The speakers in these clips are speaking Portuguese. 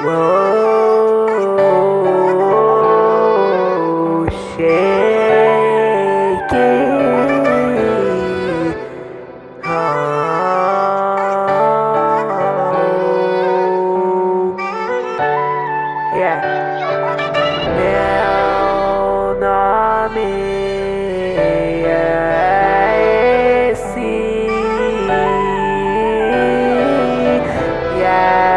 Oh, shake it. Oh, yeah. Meu nome é esse. Yeah.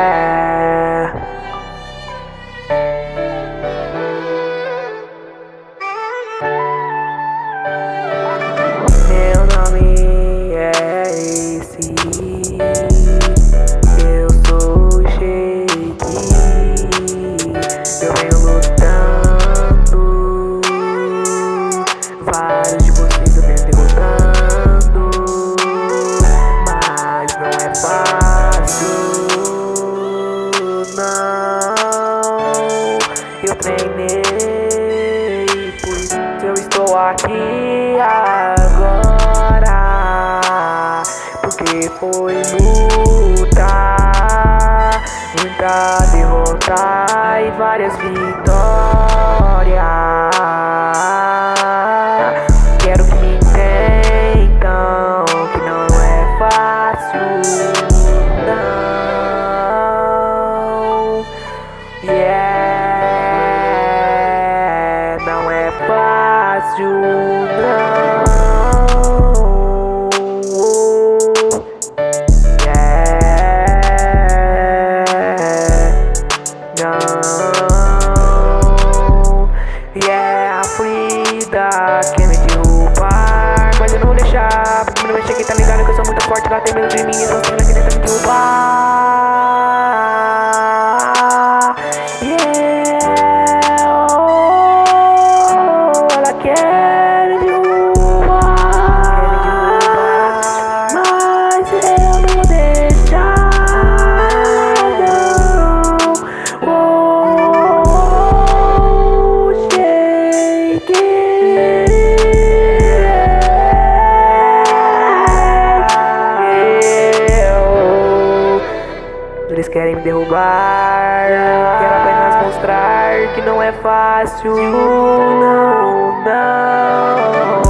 Meu nome é esse. Eu sou o Shake. Eu venho lutando. Vários de vocês eu venho derrotando. Mas não é fácil, não. Eu treinei, por isso eu estou aqui agora. Porque foi luta, muita derrota e várias vitórias. Quero que me entendam que não é fácil, não. Yeah, não é fácil, não. Yeah, a Frida quer me derrubar, mas eu não vou deixar. Porque não vai chegar, tá ligado que eu sou muito forte. Ela tem medo de mim, então você não vai tentar me derrubar. Yeah, oh, ela quer me derrubar, mas eu não vou deixar. Eles querem me derrubar. Quero apenas mostrar que não é fácil. Não, não.